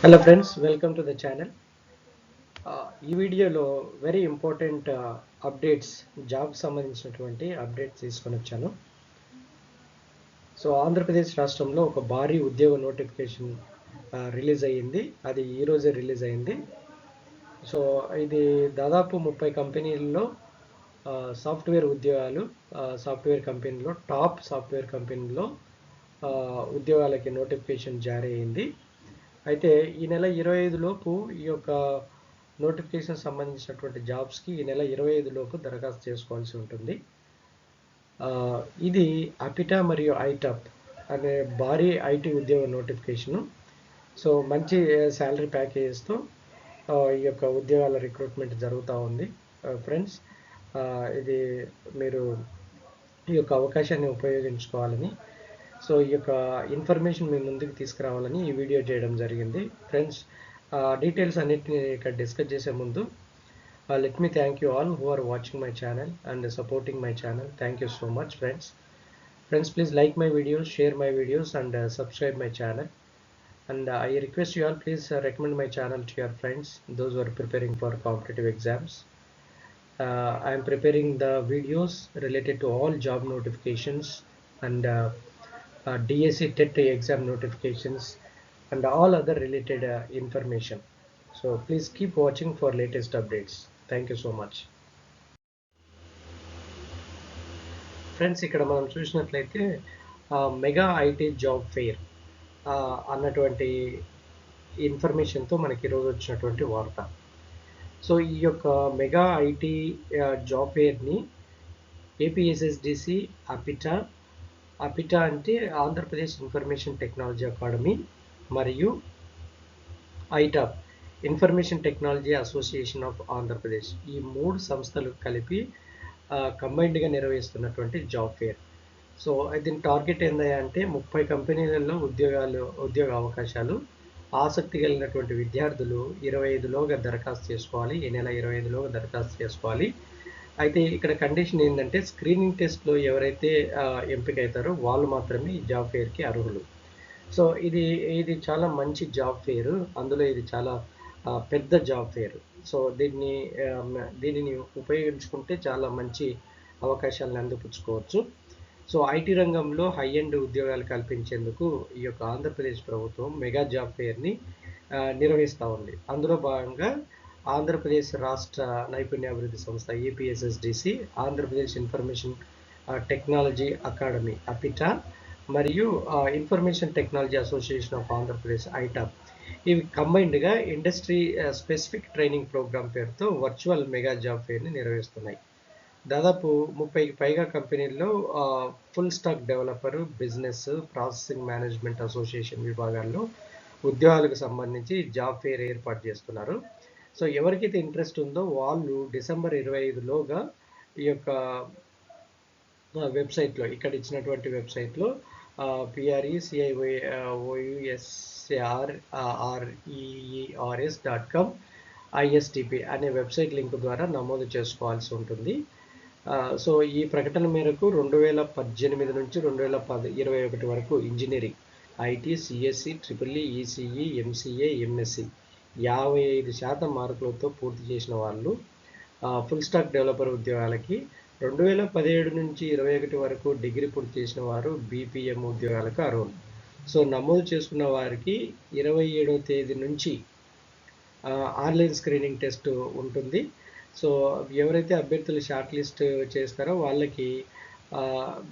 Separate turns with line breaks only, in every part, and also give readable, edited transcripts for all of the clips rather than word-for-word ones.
Hello friends, welcome to the channel. ఈ వీడియోలో very important updates job సంబంధించినటువంటి updates తీసుకొని వచ్చాను. సో ఆంధ్రప్రదేశ్ రాష్ట్రంలో ఒక భారీ ఉద్యోగ నోటిఫికేషన్ రిలీజ్ అయ్యింది. అది ఈరోజే రిలీజ్ అయింది. సో ఇది దాదాపు 30 కంపెనీల్లో సాఫ్ట్వేర్ ఉద్యోగాలు, సాఫ్ట్వేర్ కంపెనీలో టాప్ సాఫ్ట్వేర్ కంపెనీలో ఉద్యోగాలకి నోటిఫికేషన్ జారీ అయింది. అయితే ఈ నెల 25 లోపు ఈ యొక్క నోటిఫికేషన్ సంబంధించినటువంటి జాబ్స్కి ఈ నెల 25 లోపు దరఖాస్తు చేసుకోవాల్సి ఉంటుంది. ఇది అపిటా మరియు ఐటాప్ అనే భారీ ఐటీ ఉద్యోగ నోటిఫికేషను. సో మంచి శాలరీ ప్యాకేజెస్తో ఈ యొక్క ఉద్యోగాల రిక్రూట్మెంట్ జరుగుతూ ఉంది. ఫ్రెండ్స్, ఇది మీరు ఈ యొక్క అవకాశాన్ని ఉపయోగించుకోవాలని, సో ఈ యొక్క ఇన్ఫర్మేషన్ మీ ముందుకు తీసుకురావాలని ఈ వీడియో చేయడం జరిగింది. ఫ్రెండ్స్, డీటెయిల్స్ అన్నిటిని ఇక్కడ డిస్కస్ చేసే ముందు let me thank you all who are watching my channel and supporting my channel. Thank you so much, friends. Please like my videos, share my videos, and subscribe my channel. And I request you all, please recommend my channel to your friends, those who are preparing for competitive exams. I am preparing the videos related to all job notifications and DSC TET exam notifications and all other related information. So please keep watching for latest updates. Thank you so much. Friends, ఇక్కడ మనం చూసినట్లయితే mega IT job fair అన్నటువంటి ఇన్ఫర్మేషన్తో మనకి ఈరోజు వచ్చినటువంటి వార్త. So ఈ యొక్క మెగా ఐటీ జాబ్ ఫెయిర్ని ఏపీఎస్ఎస్డిసి అపిటా అంటే ఆంధ్రప్రదేశ్ ఇన్ఫర్మేషన్ టెక్నాలజీ అకాడమీ మరియు ఐటాప్ information technology association of Andhra Pradesh, ఈ 3 సంస్థలు కలిపి కంబైన్డ్గా నిర్వహిస్తున్నటువంటి జాబ్ ఫెయిర్. సో దీని టార్గెట్ ఏంటంటే 30 కంపెనీలలో ఉద్యోగ అవకాశాలు. ఆసక్తి కలిగినటువంటి విద్యార్థులు 25లోగా దరఖాస్తు చేసుకోవాలి. ఈ నెల 25లోగా దరఖాస్తు చేసుకోవాలి. అయితే ఇక్కడ కండిషన్ ఏంటంటే స్క్రీనింగ్ టెస్ట్లో ఎవరైతే ఎంపిక అవుతారో వాళ్ళు మాత్రమే ఈ జాబ్ ఫెయిర్కి అర్హులు. సో ఇది చాలా మంచి జాబ్ ఫెయిర్. అందులో ఇది చాలా పెద్ద జాబ్ ఫెయిర్. సో దీనిని ఉపయోగించుకుంటే చాలా మంచి అవకాశాలను అందిపుచ్చుకోవచ్చు. సో ఐటీ రంగంలో హై ఎండ్ ఉద్యోగాలు కల్పించేందుకు ఈ యొక్క ఆంధ్రప్రదేశ్ ప్రభుత్వం మెగా జాబ్ ఫెయిర్ని నిర్వహిస్తూ ఉంది. అందులో భాగంగా ఆంధ్రప్రదేశ్ రాష్ట్ర నైపుణ్యాభివృద్ధి సంస్థ APSSDC, Andhra Pradesh information technology academy APITA మరియు information technology association of Andhra Pradesh ITAP, ఇవి కంబైన్డ్గా ఇండస్ట్రీ స్పెసిఫిక్ ట్రైనింగ్ ప్రోగ్రామ్ పేరుతో వర్చువల్ మెగా జాబ్ ఫెయిర్ని నిర్వహిస్తున్నాయి. దాదాపు 30కి పైగా కంపెనీల్లో full stack developer, business, processing management association విభాగాల్లో ఉద్యోగాలకు సంబంధించి జాబ్ ఫెయిర్ ఏర్పాటు చేస్తున్నారు. సో ఎవరికైతే ఇంట్రెస్ట్ ఉందో వాళ్ళు డిసెంబర్ 25లోగా ఈ యొక్క వెబ్సైట్లో, ఇక్కడ ఇచ్చినటువంటి వెబ్సైట్లో PRECIOUSARREERS.com ISTP అనే వెబ్సైట్ లింక్ ద్వారా నమోదు చేసుకోవాల్సి ఉంటుంది. సో ఈ ప్రకటన మేరకు 2018 నుంచి 2021 వరకు engineering, IT, CSC, triple E, ECE, MCA, MSc 55% మార్కులతో పూర్తి చేసిన వాళ్ళు ఫుల్ స్టాక్ డెవలపర్ ఉద్యోగాలకి, 2017 నుంచి 21 వరకు డిగ్రీ పూర్తి చేసిన వారు బీపీఎం ఉద్యోగాలకు అర్హులు. సో నమోదు చేసుకున్న వారికి 27వ తేదీ నుంచి ఆన్లైన్ స్క్రీనింగ్ టెస్ట్ ఉంటుంది. సో ఎవరైతే అభ్యర్థులు షార్ట్ లిస్ట్ చేస్తారో వాళ్ళకి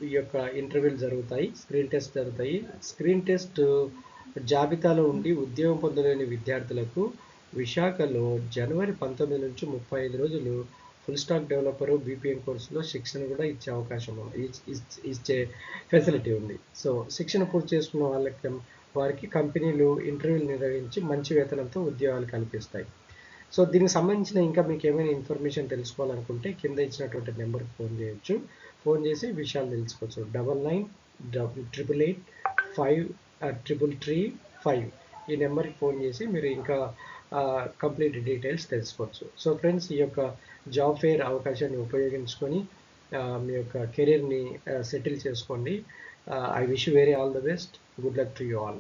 ఈ యొక్క ఇంటర్వ్యూలు జరుగుతాయి, స్క్రీన్ టెస్ట్ జరుగుతాయి. స్క్రీన్ టెస్ట్ జాబితాలో ఉండి ఉద్యోగం పొందలేని విద్యార్థులకు విశాఖలో జనవరి 19 నుంచి 35 రోజులు ఫుల్ స్టాక్ డెవలపరు బీపీఎం కోర్సులో శిక్షణ కూడా ఇచ్చే అవకాశం ఇచ్చే ఫెసిలిటీ ఉంది. సో శిక్షణ పూర్తి చేసుకున్న వారికి కంపెనీలు ఇంటర్వ్యూలు నిర్వహించి మంచి వేతనంతో ఉద్యోగాలు కల్పిస్తాయి. సో దీనికి సంబంధించిన ఇంకా మీకు ఏమైనా ఇన్ఫర్మేషన్ తెలుసుకోవాలనుకుంటే కింద ఇచ్చినటువంటి నెంబర్కి ఫోన్ చేయొచ్చు. ఫోన్ చేసి విషయాలు తెలుసుకోవచ్చు. 9988853335 ఈ నెంబర్కి ఫోన్ చేసి మీరు ఇంకా కంప్లీట్ డీటెయిల్స్ తెలుసుకోవచ్చు. సో ఫ్రెండ్స్, ఈ యొక్క జాబ్ ఫెయిర్ అవకాశాన్ని ఉపయోగించుకొని మీ యొక్క కెరీర్ని సెటిల్ చేసుకోండి. I wish you very all the best. Good luck to you all.